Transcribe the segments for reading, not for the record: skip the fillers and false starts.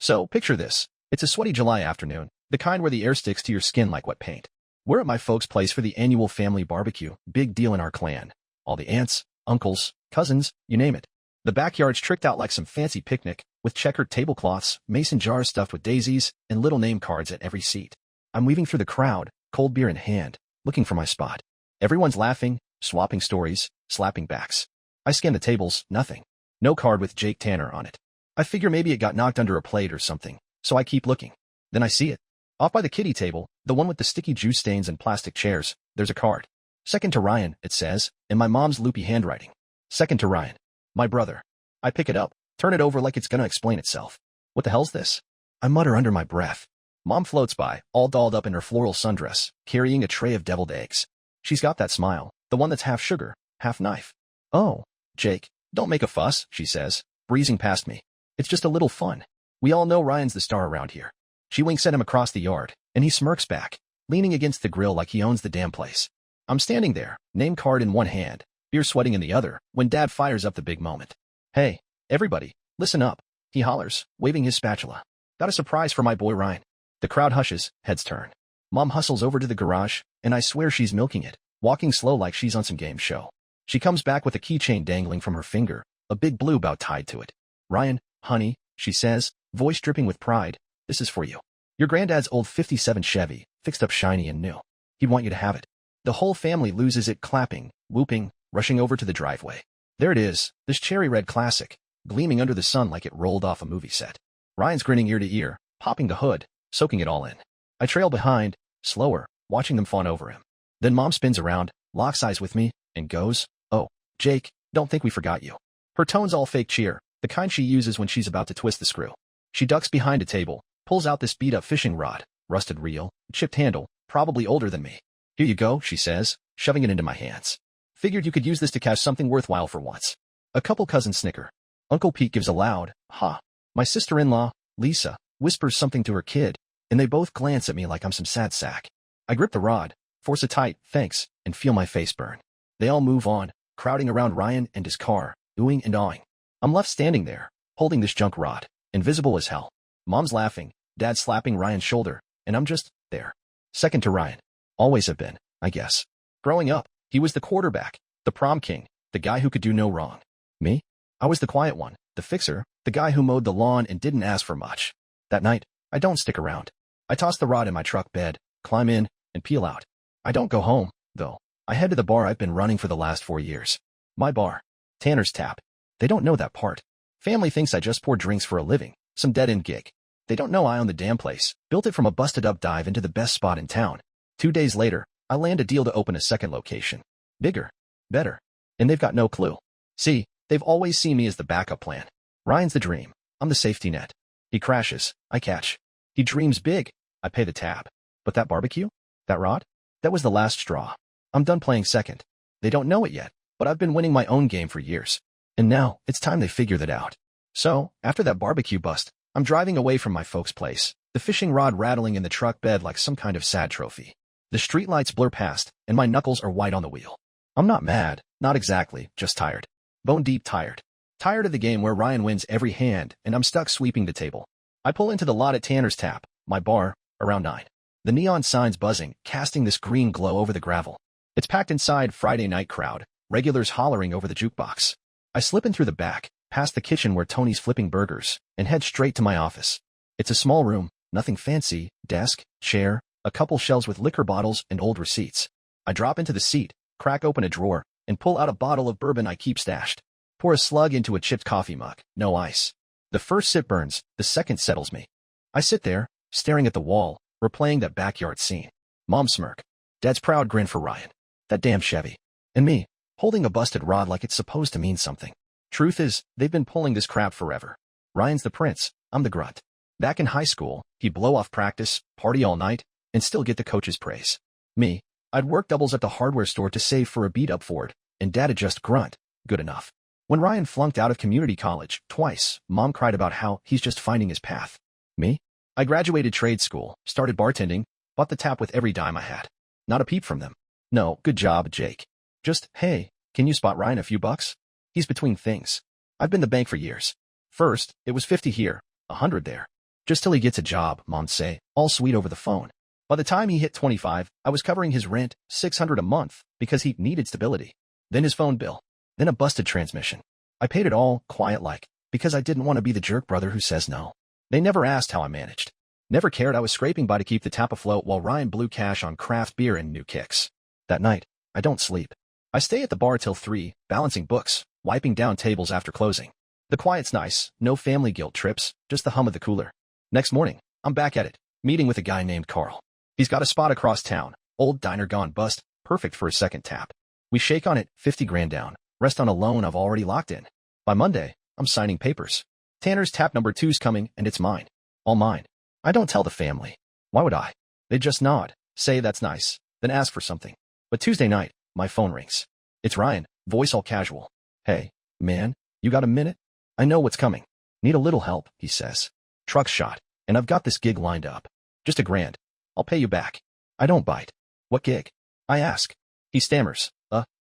So, picture this. It's a sweaty July afternoon, the kind where the air sticks to your skin like wet paint. We're at my folks' place for the annual family barbecue, big deal in our clan. All the aunts, uncles, cousins, you name it. The backyard's tricked out like some fancy picnic, with checkered tablecloths, mason jars stuffed with daisies, and little name cards at every seat. I'm weaving through the crowd, cold beer in hand, looking for my spot. Everyone's laughing, swapping stories, slapping backs. I scan the tables, nothing. No card with Jake Tanner on it. I figure maybe it got knocked under a plate or something, so I keep looking. Then I see it. Off by the kiddie table, the one with the sticky juice stains and plastic chairs, there's a card. Second to Ryan, it says, in my mom's loopy handwriting. Second to Ryan. My brother. I pick it up, turn it over like it's gonna explain itself. What the hell's this? I mutter under my breath. Mom floats by, all dolled up in her floral sundress, carrying a tray of deviled eggs. She's got that smile, the one that's half sugar, half knife. Oh, Jake, don't make a fuss, she says, breezing past me. It's just a little fun. We all know Ryan's the star around here. She winks at him across the yard, and he smirks back, leaning against the grill like he owns the damn place. I'm standing there, name card in one hand, beer sweating in the other, when Dad fires up the big moment. Hey, everybody, listen up, he hollers, waving his spatula. Got a surprise for my boy Ryan. The crowd hushes, heads turn. Mom hustles over to the garage, and I swear she's milking it, walking slow like she's on some game show. She comes back with a keychain dangling from her finger, a big blue bow tied to it. Ryan, honey, she says, voice dripping with pride, this is for you. Your granddad's old 57 Chevy, fixed up shiny and new. He'd want you to have it. The whole family loses it clapping, whooping, rushing over to the driveway. There it is, this cherry red classic, gleaming under the sun like it rolled off a movie set. Ryan's grinning ear to ear, popping the hood, soaking it all in. I trail behind, slower, watching them fawn over him. Then Mom spins around, locks eyes with me, and goes, oh, Jake, don't think we forgot you. Her tone's all fake cheer, the kind she uses when she's about to twist the screw. She ducks behind a table, pulls out this beat-up fishing rod, rusted reel, chipped handle, probably older than me. Here you go, she says, shoving it into my hands. Figured you could use this to catch something worthwhile for once. A couple cousins snicker. Uncle Pete gives a loud, ha. My sister-in-law, Lisa, whispers something to her kid, and they both glance at me like I'm some sad sack. I grip the rod, force it tight, thanks, and feel my face burn. They all move on, crowding around Ryan and his car, oohing and awing. I'm left standing there, holding this junk rod, invisible as hell. Mom's laughing, Dad's slapping Ryan's shoulder, and I'm just there. Second to Ryan. Always have been, I guess. Growing up, he was the quarterback, the prom king, the guy who could do no wrong. Me? I was the quiet one, the fixer, the guy who mowed the lawn and didn't ask for much. That night, I don't stick around. I toss the rod in my truck bed, climb in, and peel out. I don't go home, though. I head to the bar I've been running for the last 4 years. My bar. Tanner's Tap. They don't know that part. Family thinks I just pour drinks for a living, some dead-end gig. They don't know I own the damn place, built it from a busted-up dive into the best spot in town. 2 days later, I land a deal to open a second location. Bigger. Better. And they've got no clue. See, they've always seen me as the backup plan. Ryan's the dream. I'm the safety net. He crashes. I catch. He dreams big. I pay the tab. But that barbecue? That rod? That was the last straw. I'm done playing second. They don't know it yet, but I've been winning my own game for years. And now, it's time they figure that out. So, after that barbecue bust, I'm driving away from my folks' place, the fishing rod rattling in the truck bed like some kind of sad trophy. The streetlights blur past, and my knuckles are white on the wheel. I'm not mad, not exactly, just tired. Bone-deep tired. Tired of the game where Ryan wins every hand, and I'm stuck sweeping the table. I pull into the lot at Tanner's Tap, my bar, around 9. The neon signs buzzing, casting this green glow over the gravel. It's packed inside Friday night crowd, regulars hollering over the jukebox. I slip in through the back, past the kitchen where Tony's flipping burgers, and head straight to my office. It's a small room, nothing fancy, desk, chair, a couple shelves with liquor bottles and old receipts. I drop into the seat, crack open a drawer, and pull out a bottle of bourbon I keep stashed. Pour a slug into a chipped coffee mug, no ice. The first sip burns, the second settles me. I sit there, staring at the wall, replaying that backyard scene. Mom smirk. Dad's proud grin for Ryan. That damn Chevy. And me, holding a busted rod like it's supposed to mean something. Truth is, they've been pulling this crap forever. Ryan's the prince, I'm the grunt. Back in high school, he'd blow off practice, party all night, and still get the coach's praise. Me, I'd work doubles at the hardware store to save for a beat-up Ford, and Dad'd just grunt, good enough. When Ryan flunked out of community college, twice, Mom cried about how he's just finding his path. Me? I graduated trade school, started bartending, bought the tap with every dime I had. Not a peep from them. No, good job, Jake. Just, hey, can you spot Ryan a few bucks? He's between things. I've been the bank for years. First, it was 50 here, 100 there. Just till he gets a job, Mom'd say, all sweet over the phone. By the time he hit 25, I was covering his rent, $600 a month, because he needed stability. Then his phone bill. Then a busted transmission. I paid it all, quiet-like, because I didn't want to be the jerk brother who says no. They never asked how I managed. Never cared I was scraping by to keep the tap afloat while Ryan blew cash on craft beer and new kicks. That night, I don't sleep. I stay at the bar till 3, balancing books, wiping down tables after closing. The quiet's nice, no family guilt trips, just the hum of the cooler. Next morning, I'm back at it, meeting with a guy named Carl. He's got a spot across town, old diner gone bust, perfect for a second tap. We shake on it, 50 grand down, rest on a loan I've already locked in. By Monday, I'm signing papers. Tanner's tap number 2's coming, and it's mine. All mine. I don't tell the family. Why would I? They just nod, say that's nice, then ask for something. But Tuesday night, my phone rings. It's Ryan, voice all casual. Hey, man, you got a minute? I know what's coming. Need a little help, he says. Truck's shot, and I've got this gig lined up. Just $1,000. I'll pay you back. I don't bite. What gig? I ask. He stammers.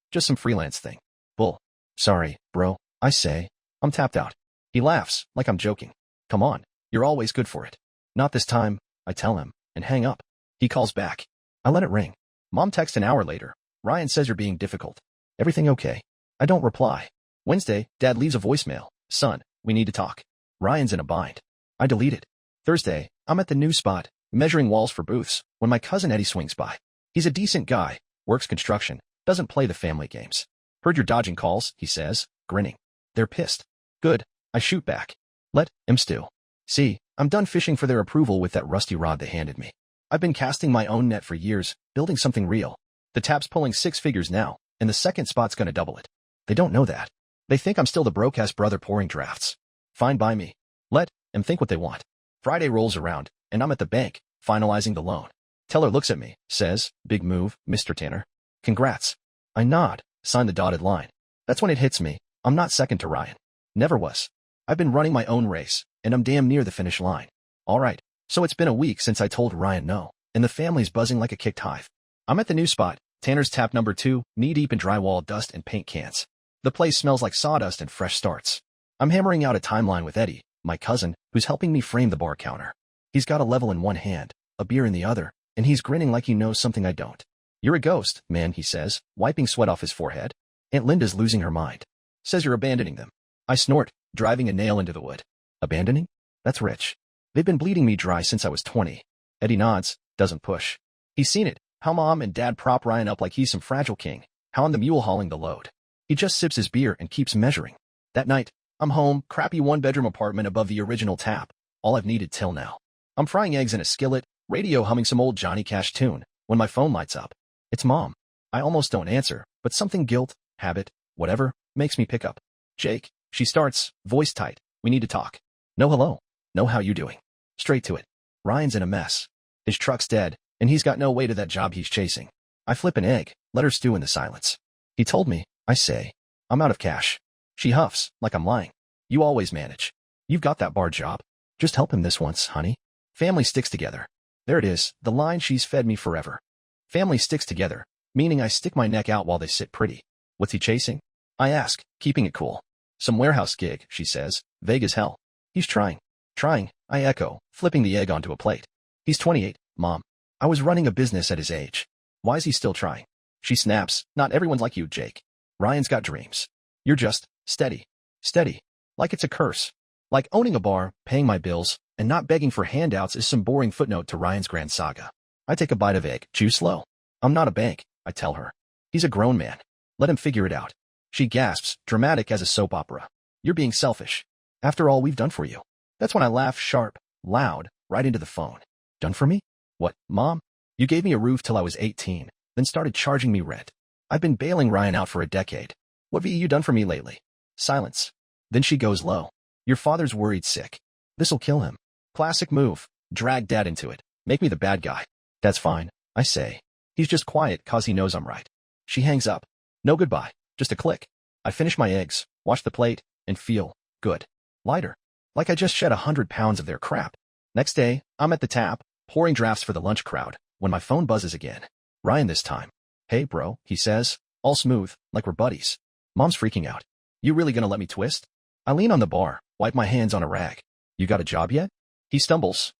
Just some freelance thing. Bull. Sorry, bro, I say. I'm tapped out. He laughs, like I'm joking. Come on, you're always good for it. Not this time, I tell him, and hang up. He calls back. I let it ring. Mom texts an hour later. Ryan says you're being difficult. Everything okay? I don't reply. Wednesday, Dad leaves a voicemail. Son, we need to talk. Ryan's in a bind. I delete it. Thursday, I'm at the new spot, measuring walls for booths, when my cousin Eddie swings by. He's a decent guy, works construction, doesn't play the family games. Heard you're dodging calls, he says, grinning. They're pissed. Good, I shoot back. Let him stew. See, I'm done fishing for their approval with that rusty rod they handed me. I've been casting my own net for years, building something real. The tap's pulling 6 figures now, and the second spot's gonna double it. They don't know that. They think I'm still the broke-ass brother pouring drafts. Fine by me. Let them think what they want. Friday rolls around, and I'm at the bank, finalizing the loan. Teller looks at me, says, big move, Mr. Tanner. Congrats. I nod, sign the dotted line. That's when it hits me. I'm not second to Ryan. Never was. I've been running my own race, and I'm damn near the finish line. All right, so it's been a week since I told Ryan no, and the family's buzzing like a kicked hive. I'm at the new spot, Tanner's tap number 2, knee-deep in drywall dust and paint cans. The place smells like sawdust and fresh starts. I'm hammering out a timeline with Eddie, my cousin, who's helping me frame the bar counter. He's got a level in one hand, a beer in the other, and he's grinning like he knows something I don't. You're a ghost, man, he says, wiping sweat off his forehead. Aunt Linda's losing her mind. Says you're abandoning them. I snort, driving a nail into the wood. Abandoning? That's rich. They've been bleeding me dry since I was 20. Eddie nods, doesn't push. He's seen it, how Mom and Dad prop Ryan up like he's some fragile king, how I'm the mule hauling the load. He just sips his beer and keeps measuring. That night, I'm home, crappy one-bedroom apartment above the original tap, all I've needed till now. I'm frying eggs in a skillet, radio humming some old Johnny Cash tune, when my phone lights up. It's Mom. I almost don't answer, but something guilt, habit, whatever, makes me pick up. Jake, she starts, voice tight, we need to talk. No hello. No how you doing. Straight to it. Ryan's in a mess. His truck's dead, and he's got no way to that job he's chasing. I flip an egg, let her stew in the silence. He told me, I say. I'm out of cash. She huffs, like I'm lying. You always manage. You've got that bar job. Just help him this once, honey. Family sticks together. There it is, the line she's fed me forever. Family sticks together, meaning I stick my neck out while they sit pretty. What's he chasing? I ask, keeping it cool. Some warehouse gig, she says, vague as hell. He's trying. Trying, I echo, flipping the egg onto a plate. He's 28, Mom. I was running a business at his age. Why is he still trying? She snaps, not everyone's like you, Jake. Ryan's got dreams. You're just steady. Steady. Like it's a curse. Like owning a bar, paying my bills, and not begging for handouts is some boring footnote to Ryan's grand saga. I take a bite of egg, chew slow. I'm not a bank, I tell her. He's a grown man. Let him figure it out. She gasps, dramatic as a soap opera. You're being selfish. After all we've done for you. That's when I laugh sharp, loud, right into the phone. Done for me? What, Mom? You gave me a roof till I was 18, then started charging me rent. I've been bailing Ryan out for a decade. What have you done for me lately? Silence. Then she goes low. Your father's worried sick. This'll kill him. Classic move. Drag Dad into it. Make me the bad guy. That's fine, I say. He's just quiet 'cause he knows I'm right. She hangs up. No goodbye. Just a click. I finish my eggs, wash the plate, and feel good. Lighter. Like I just shed 100 pounds of their crap. Next day, I'm at the tap, pouring drafts for the lunch crowd, when my phone buzzes again. Ryan this time. Hey, bro, he says, all smooth, like we're buddies. Mom's freaking out. You really gonna let me twist? I lean on the bar, wipe my hands on a rag. You got a job yet? He stumbles.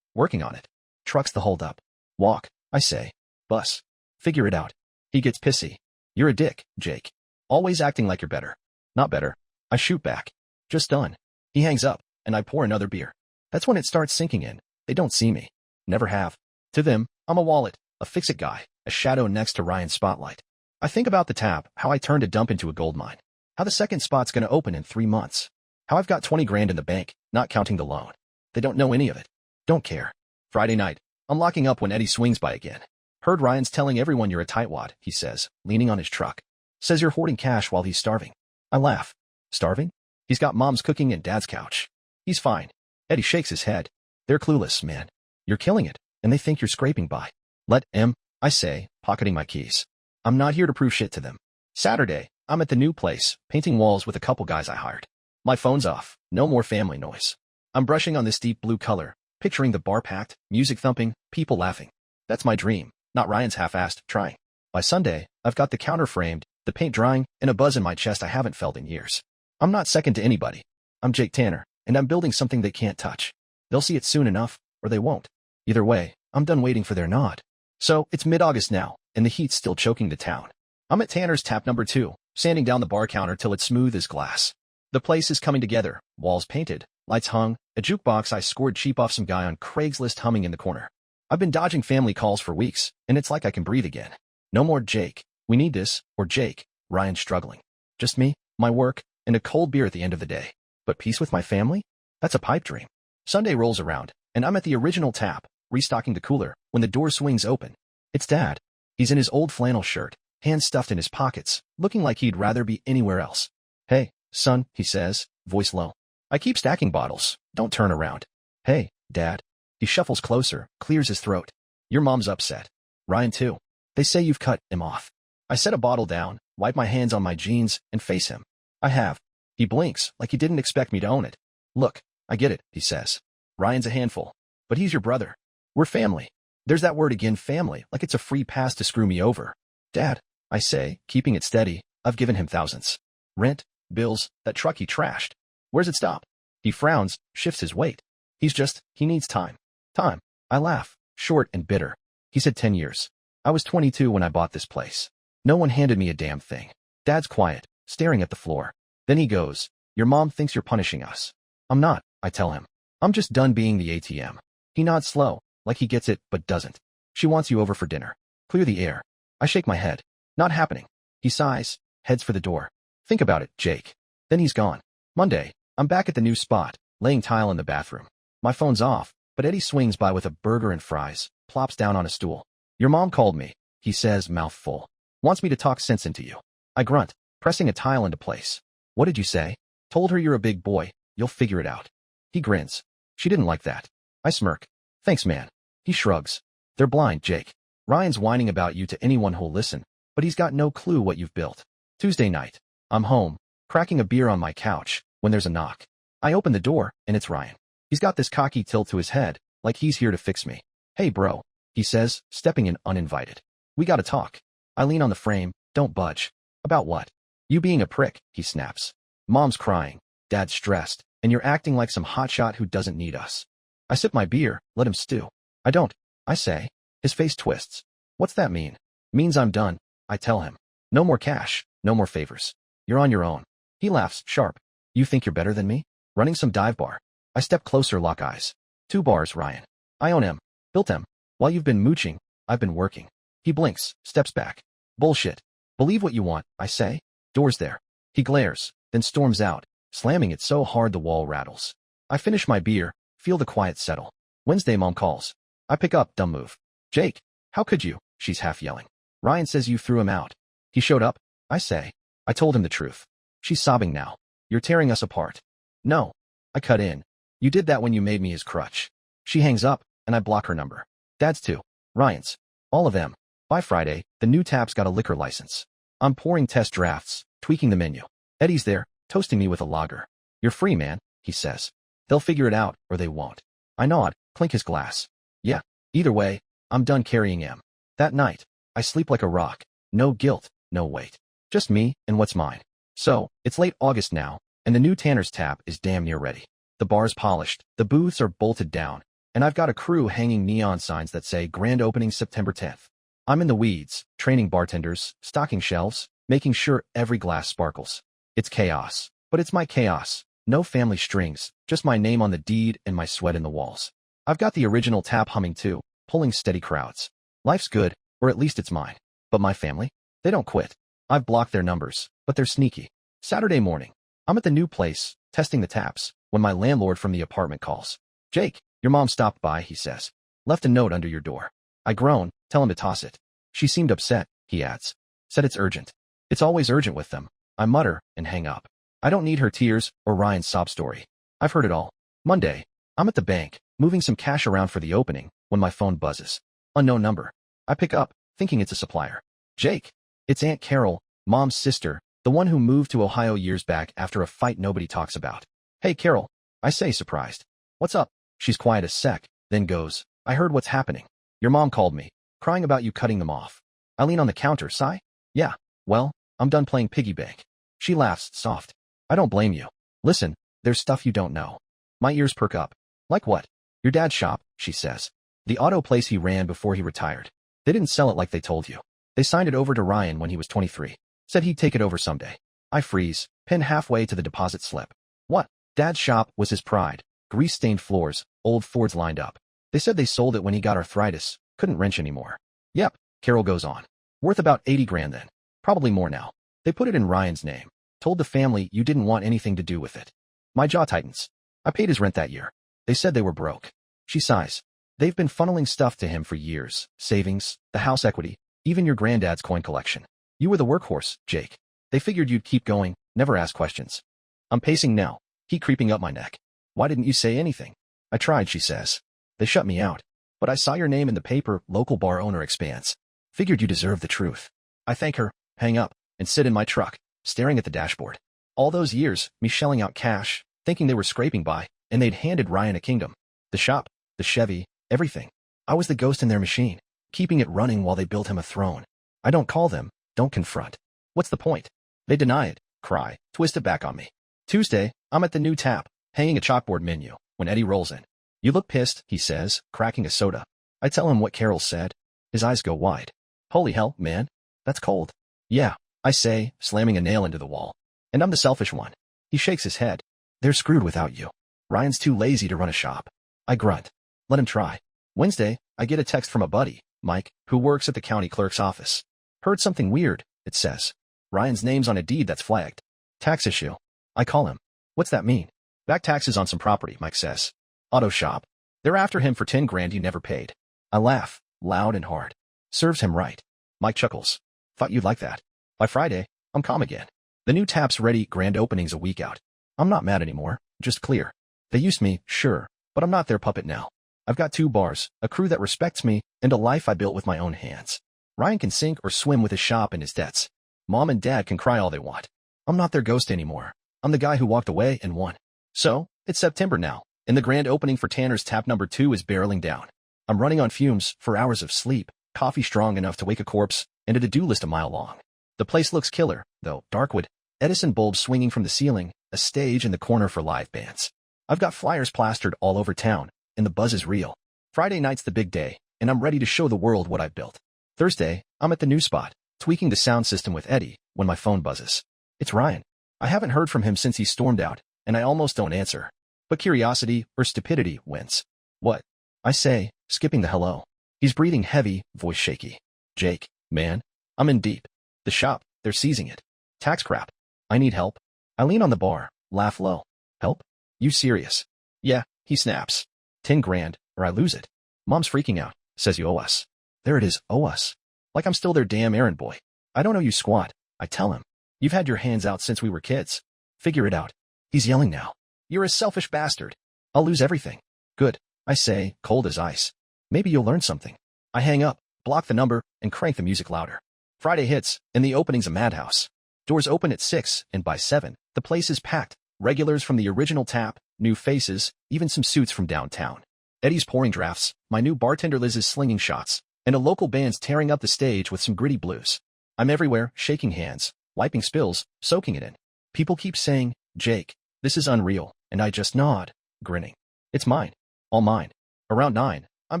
Working on it. Truck's the holdup. Walk, I say. Bus. Figure it out. He gets pissy. You're a dick, Jake. Always acting like you're better. Not better. I shoot back. Just done. He hangs up, and I pour another beer. That's when it starts sinking in. They don't see me. Never have. To them, I'm a wallet, a fix-it guy, a shadow next to Ryan's spotlight. I think about the tap, how I turned a dump into a gold mine. How the second spot's gonna open in 3 months. How I've got 20 grand in the bank, not counting the loan. They don't know any of it. Don't care. Friday night. I'm locking up when Eddie swings by again. Heard Ryan's telling everyone you're a tightwad, he says, leaning on his truck. Says you're hoarding cash while he's starving. I laugh. Starving? He's got mom's cooking and dad's couch. He's fine. Eddie shakes his head. They're clueless, man. You're killing it, and they think you're scraping by. Let em, I say, pocketing my keys. I'm not here to prove shit to them. Saturday, I'm at the new place, painting walls with a couple guys I hired. My phone's off. No more family noise. I'm brushing on this deep blue color, picturing the bar packed, music thumping, people laughing. That's my dream, not Ryan's half-assed trying. By Sunday, I've got the counter framed, the paint drying, and a buzz in my chest I haven't felt in years. I'm not second to anybody. I'm Jake Tanner, and I'm building something they can't touch. They'll see it soon enough, or they won't. Either way, I'm done waiting for their nod. So, it's mid-August now, and the heat's still choking the town. I'm at Tanner's tap number 2, sanding down the bar counter till it's smooth as glass. The place is coming together, walls painted, lights hung, a jukebox I scored cheap off some guy on Craigslist humming in the corner. I've been dodging family calls for weeks, and it's like I can breathe again. No more Jake. We need this, or Jake. Ryan's struggling. Just me, my work, and a cold beer at the end of the day. But peace with my family? That's a pipe dream. Sunday rolls around, and I'm at the original tap, restocking the cooler, when the door swings open. It's Dad. He's in his old flannel shirt, hands stuffed in his pockets, looking like he'd rather be anywhere else. Hey, son, he says, voice low. I keep stacking bottles. Don't turn around. Hey, Dad. He shuffles closer, clears his throat. Your mom's upset. Ryan too. They say you've cut him off. I set a bottle down, wipe my hands on my jeans, and face him. I have. He blinks, like he didn't expect me to own it. Look, I get it, he says. Ryan's a handful. But he's your brother. We're family. There's that word again, family, like it's a free pass to screw me over. Dad, I say, keeping it steady, I've given him thousands. Rent, bills, that truck he trashed. Where's it stop? He frowns, shifts his weight. He needs time. Time. I laugh, short and bitter. He said 10 years. I was 22 when I bought this place. No one handed me a damn thing. Dad's quiet, staring at the floor. Then he goes, your mom thinks you're punishing us. I'm not, I tell him. I'm just done being the ATM. He nods slow, like he gets it, but doesn't. She wants you over for dinner. Clear the air. I shake my head. Not happening. He sighs, heads for the door. Think about it, Jake. Then he's gone. Monday, I'm back at the new spot, laying tile in the bathroom. My phone's off, but Eddie swings by with a burger and fries, plops down on a stool. Your mom called me, he says, mouth full. Wants me to talk sense into you. I grunt, pressing a tile into place. What did you say? Told her you're a big boy, you'll figure it out. He grins. She didn't like that. I smirk. Thanks, man. He shrugs. They're blind, Jake. Ryan's whining about you to anyone who'll listen, but he's got no clue what you've built. Tuesday night. I'm home, cracking a beer on my couch, when there's a knock. I open the door, and it's Ryan. He's got this cocky tilt to his head, like he's here to fix me. Hey, bro, he says, stepping in uninvited. We gotta talk. I lean on the frame, don't budge. About what? You being a prick, he snaps. Mom's crying, Dad's stressed, and you're acting like some hotshot who doesn't need us. I sip my beer, let him stew. I don't, I say. His face twists. What's that mean? Means I'm done, I tell him. No more cash, no more favors. You're on your own. He laughs, sharp. You think you're better than me? Running some dive bar. I step closer, lock eyes. 2 bars, Ryan. I own him. Built him. While you've been mooching, I've been working. He blinks, steps back. Bullshit. Believe what you want, I say. Door's there. He glares, then storms out, slamming it so hard the wall rattles. I finish my beer, feel the quiet settle. Wednesday, Mom calls. I pick up, dumb move. Jake, how could you? She's half yelling. Ryan says you threw him out. He showed up, I say. I told him the truth. She's sobbing now. You're tearing us apart. No. I cut in. You did that when you made me his crutch. She hangs up, and I block her number. Dad's too. Ryan's. All of them. By Friday, the new tap's got a liquor license. I'm pouring test drafts, tweaking the menu. Eddie's there, toasting me with a lager. You're free, man, he says. They'll figure it out, or they won't. I nod, clink his glass. Yeah. Either way, I'm done carrying him. That night, I sleep like a rock. No guilt, no weight. Just me and what's mine. So, it's late August now, and the new Tanner's tap is damn near ready. The bar's polished, the booths are bolted down, and I've got a crew hanging neon signs that say grand opening September 10th. I'm in the weeds, training bartenders, stocking shelves, making sure every glass sparkles. It's chaos, but it's my chaos. No family strings, just my name on the deed and my sweat in the walls. I've got the original tap humming too, pulling steady crowds. Life's good, or at least it's mine. But my family? They don't quit. I've blocked their numbers, but they're sneaky. Saturday morning. I'm at the new place, testing the taps, when my landlord from the apartment calls. Jake, your mom stopped by, he says. Left a note under your door. I groan, tell him to toss it. She seemed upset, he adds. Said it's urgent. It's always urgent with them. I mutter and hang up. I don't need her tears or Ryan's sob story. I've heard it all. Monday. I'm at the bank, moving some cash around for the opening, when my phone buzzes. Unknown number. I pick up, thinking it's a supplier. Jake. It's Aunt Carol, Mom's sister, the one who moved to Ohio years back after a fight nobody talks about. Hey, Carol. I say, surprised. What's up? She's quiet a sec, then goes, I heard what's happening. Your mom called me, crying about you cutting them off. I lean on the counter, sigh. Yeah, well, I'm done playing piggy bank. She laughs, soft. I don't blame you. Listen, there's stuff you don't know. My ears perk up. Like what? Your dad's shop, she says. The auto place he ran before he retired. They didn't sell it like they told you. They signed it over to Ryan when he was 23. Said he'd take it over someday. I freeze, pinned halfway to the deposit slip. What? Dad's shop was his pride. Grease-stained floors, old Fords lined up. They said they sold it when he got arthritis, couldn't wrench anymore. Yep, Carol goes on. Worth about 80 grand then. Probably more now. They put it in Ryan's name. Told the family you didn't want anything to do with it. My jaw tightens. I paid his rent that year. They said they were broke. She sighs. They've been funneling stuff to him for years. Savings, the house equity, even your granddad's coin collection. You were the workhorse, Jake. They figured you'd keep going, never ask questions. I'm pacing now, heat creeping up my neck. Why didn't you say anything? I tried, she says. They shut me out. But I saw your name in the paper, local bar owner expands. Figured you deserved the truth. I thank her, hang up, and sit in my truck, staring at the dashboard. All those years, me shelling out cash, thinking they were scraping by, and they'd handed Ryan a kingdom. The shop, the Chevy, everything. I was the ghost in their machine, keeping it running while they built him a throne. I don't call them, don't confront. What's the point? They deny it, cry, twist it back on me. Tuesday, I'm at the new tap, hanging a chalkboard menu, when Eddie rolls in. You look pissed, he says, cracking a soda. I tell him what Carol said. His eyes go wide. Holy hell, man. That's cold. Yeah, I say, slamming a nail into the wall. And I'm the selfish one. He shakes his head. They're screwed without you. Ryan's too lazy to run a shop. I grunt. Let him try. Wednesday, I get a text from a buddy, Mike, who works at the county clerk's office. Heard something weird, it says. Ryan's name's on a deed that's flagged. Tax issue. I call him. What's that mean? Back taxes on some property, Mike says. Auto shop. They're after him for 10 grand he never paid. I laugh, loud and hard. Serves him right. Mike chuckles. Thought you'd like that. By Friday, I'm calm again. The new tap's ready, grand opening's a week out. I'm not mad anymore, just clear. They used me, sure, but I'm not their puppet now. I've got 2 bars, a crew that respects me, and a life I built with my own hands. Ryan can sink or swim with his shop and his debts. Mom and Dad can cry all they want. I'm not their ghost anymore. I'm the guy who walked away and won. So, it's September now, and the grand opening for Tanner's Tap number 2 is barreling down. I'm running on fumes for hours of sleep, coffee strong enough to wake a corpse, and a to-do list a mile long. The place looks killer, though, darkwood, Edison bulbs swinging from the ceiling, a stage in the corner for live bands. I've got flyers plastered all over town, and the buzz is real. Friday night's the big day, and I'm ready to show the world what I've built. Thursday, I'm at the new spot, tweaking the sound system with Eddie, when my phone buzzes. It's Ryan. I haven't heard from him since he stormed out, and I almost don't answer. But curiosity, or stupidity, wins. What? I say, skipping the hello. He's breathing heavy, voice shaky. Jake, man, I'm in deep. The shop, they're seizing it. Tax crap. I need help. I lean on the bar, laugh low. Help? You serious? Yeah, he snaps. 10 grand, or I lose it. Mom's freaking out, says you owe us. There it is, owe us. Like I'm still their damn errand boy. I don't owe you squat, I tell him. You've had your hands out since we were kids. Figure it out. He's yelling now. You're a selfish bastard. I'll lose everything. Good, I say, cold as ice. Maybe you'll learn something. I hang up, block the number, and crank the music louder. Friday hits, and the opening's a madhouse. Doors open at 6, and by 7, the place is packed. Regulars from the original tap, new faces, even some suits from downtown. Eddie's pouring drafts, my new bartender Liz is slinging shots, and a local band's tearing up the stage with some gritty blues. I'm everywhere, shaking hands, wiping spills, soaking it in. People keep saying, Jake, this is unreal, and I just nod. grinning. It's mine. All mine. Around 9, I'm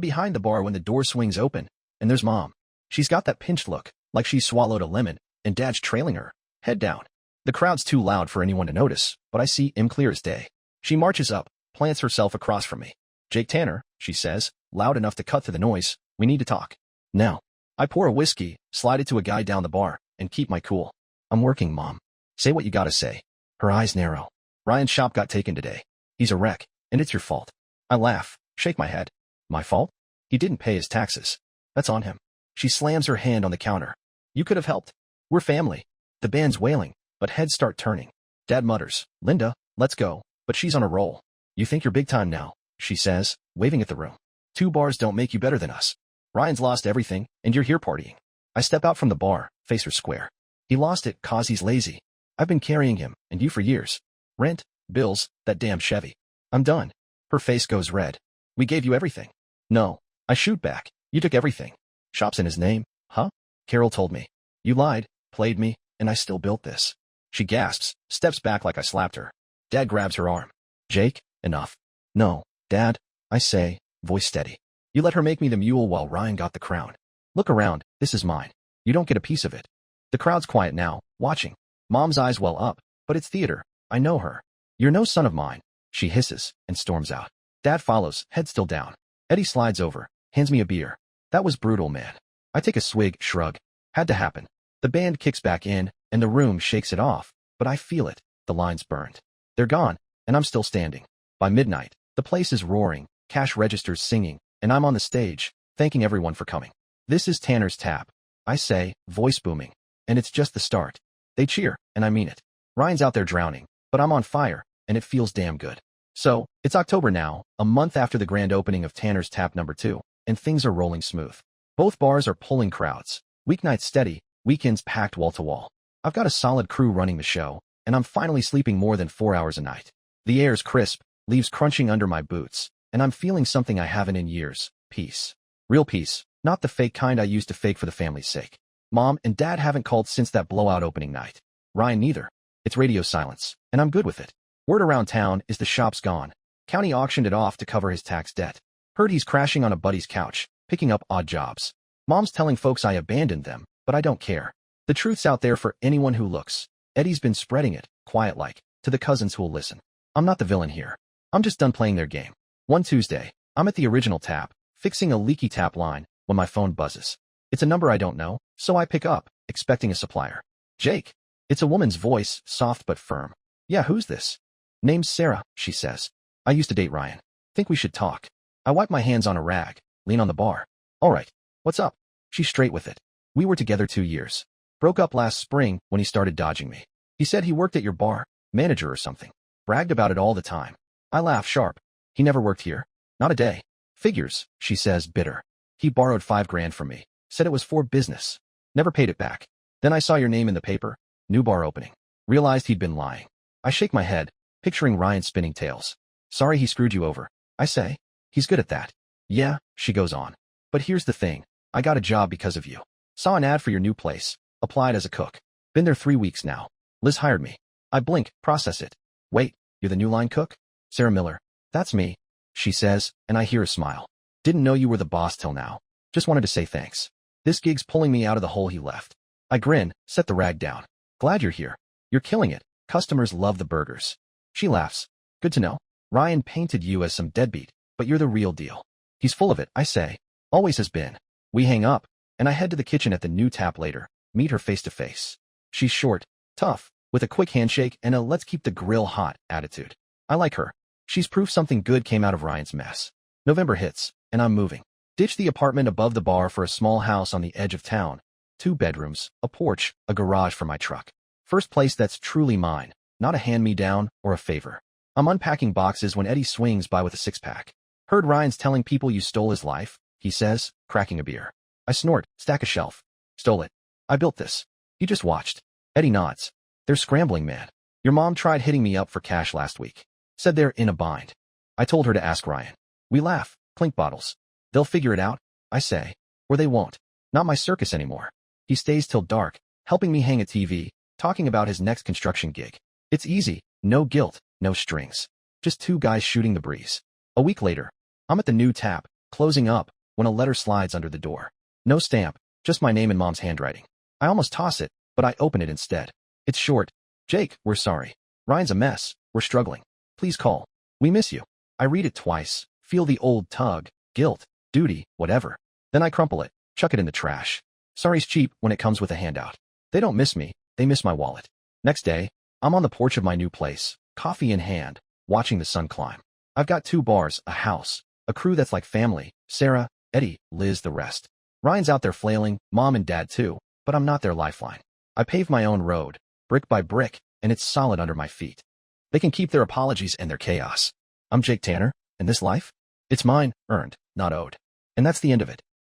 behind the bar when the door swings open, and there's Mom. She's got that pinched look, like she swallowed a lemon, and Dad's trailing her, head down. The crowd's too loud for anyone to notice, but I see him clear as day. She marches up, plants herself across from me. "Jake Tanner," she says, loud enough to cut through the noise, "we need to talk. Now." I pour a whiskey, slide it to a guy down the bar, and keep my cool. "I'm working, Mom. Say what you gotta say." Her eyes narrow. "Ryan's shop got taken today. He's a wreck, and it's your fault." I laugh, shake my head. "My fault? He didn't pay his taxes. That's on him." She slams her hand on the counter. "You could have helped. We're family." The band's wailing, but heads start turning. Dad mutters, "Linda, let's go," but she's on a roll. "You think you're big time now," she says, waving at the room. "2 bars don't make you better than us. Ryan's lost everything, and you're here partying." I step out from the bar, face her square. "He lost it 'cause he's lazy. I've been carrying him, and you for years. Rent, bills, that damn Chevy. I'm done." Her face goes red. "We gave you everything." "No." I shoot back. "You took everything. Shop's in his name, huh? Carol told me. You lied, played me, and I still built this." She gasps, steps back like I slapped her. Dad grabs her arm. "Jake, enough." "No, Dad," I say, voice steady. "You let her make me the mule while Ryan got the crown. Look around, this is mine. You don't get a piece of it." The crowd's quiet now, watching. Mom's eyes well up, but it's theater. I know her. "You're no son of mine," she hisses, and storms out. Dad follows, head still down. Eddie slides over, hands me a beer. "That was brutal, man." I take a swig, shrug. Had to happen. The band kicks back in, and the room shakes it off, but I feel it. The line's burned. They're gone, and I'm still standing. By midnight, the place is roaring, cash registers singing, and I'm on the stage, thanking everyone for coming. "This is Tanner's Tap," I say, voice booming. And it's just the start. They cheer, and I mean it. Ryan's out there drowning, but I'm on fire, and it feels damn good. So, it's October now, a month after the grand opening of Tanner's Tap number 2, and things are rolling smooth. Both bars are pulling crowds. Weeknights steady, weekends packed wall to wall. I've got a solid crew running the show, and I'm finally sleeping more than 4 hours a night. The air's crisp, leaves crunching under my boots, and I'm feeling something I haven't in years. Peace. Real peace, not the fake kind I used to fake for the family's sake. Mom and Dad haven't called since that blowout opening night. Ryan neither. It's radio silence, and I'm good with it. Word around town is the shop's gone. County auctioned it off to cover his tax debt. Heard he's crashing on a buddy's couch, picking up odd jobs. Mom's telling folks I abandoned them, but I don't care. The truth's out there for anyone who looks. Eddie's been spreading it, quiet-like, to the cousins who'll listen. I'm not the villain here. I'm just done playing their game. One Tuesday, I'm at the original tap, fixing a leaky tap line, when my phone buzzes. It's a number I don't know, so I pick up, expecting a supplier. "Jake." It's a woman's voice, soft but firm. "Yeah, who's this?" "Name's Sarah," she says. "I used to date Ryan. Think we should talk." I wipe my hands on a rag, lean on the bar. "All right. What's up?" She's straight with it. "We were together 2 years. Broke up last spring when he started dodging me. He said he worked at your bar, manager or something. Bragged about it all the time." I laugh sharp. "He never worked here. Not a day." "Figures," she says, bitter. "He borrowed $5,000 from me. Said it was for business. Never paid it back. Then I saw your name in the paper. New bar opening. Realized he'd been lying." I shake my head, picturing Ryan spinning tales. "Sorry he screwed you over," I say. "He's good at that." "Yeah," she goes on. "But here's the thing. I got a job because of you. Saw an ad for your new place. Applied as a cook. Been there 3 weeks now. Liz hired me." I blink, process it. "Wait, you're the new line cook?" "Sarah Miller." "That's me," she says, and I hear a smile. "Didn't know you were the boss till now. Just wanted to say thanks. This gig's pulling me out of the hole he left." I grin, set the rag down. "Glad you're here. You're killing it. Customers love the burgers." She laughs. "Good to know. Ryan painted you as some deadbeat, but you're the real deal." "He's full of it," I say. "Always has been." We hang up, and I head to the kitchen at the new tap later, meet her face to face. She's short, tough, with a quick handshake and a let's keep the grill hot attitude. I like her. She's proof something good came out of Ryan's mess. November hits, and I'm moving. Ditch the apartment above the bar for a small house on the edge of town. 2 bedrooms, a porch, a garage for my truck. First place that's truly mine, not a hand-me-down or a favor. I'm unpacking boxes when Eddie swings by with a 6-pack. "Heard Ryan's telling people you stole his life," he says, cracking a beer. I snort, stack a shelf. "Stole it. I built this. You just watched." Eddie nods. "They're scrambling, man. Your mom tried hitting me up for cash last week. Said they're in a bind. I told her to ask Ryan." We laugh, clink bottles. "They'll figure it out," I say. "Or they won't. Not my circus anymore." He stays till dark, helping me hang a TV, talking about his next construction gig. It's easy, no guilt, no strings. Just two guys shooting the breeze. A week later, I'm at the new tap, closing up, when a letter slides under the door. No stamp, just my name in Mom's handwriting. I almost toss it, but I open it instead. It's short. Jake, we're sorry. Ryan's a mess. We're struggling. Please call. We miss you. I read it twice, feel the old tug, guilt, duty, whatever. Then I crumple it, chuck it in the trash. Sorry's cheap when it comes with a handout. They don't miss me, they miss my wallet. Next day, I'm on the porch of my new place, coffee in hand, watching the sun climb. I've got 2 bars, a house, a crew that's like family, Sarah, Eddie, Liz, the rest. Ryan's out there flailing, Mom and Dad too, but I'm not their lifeline. I pave my own road, brick by brick, and it's solid under my feet. They can keep their apologies and their chaos. I'm Jake Tanner, and this life? It's mine, earned, not owed. And that's the end of it.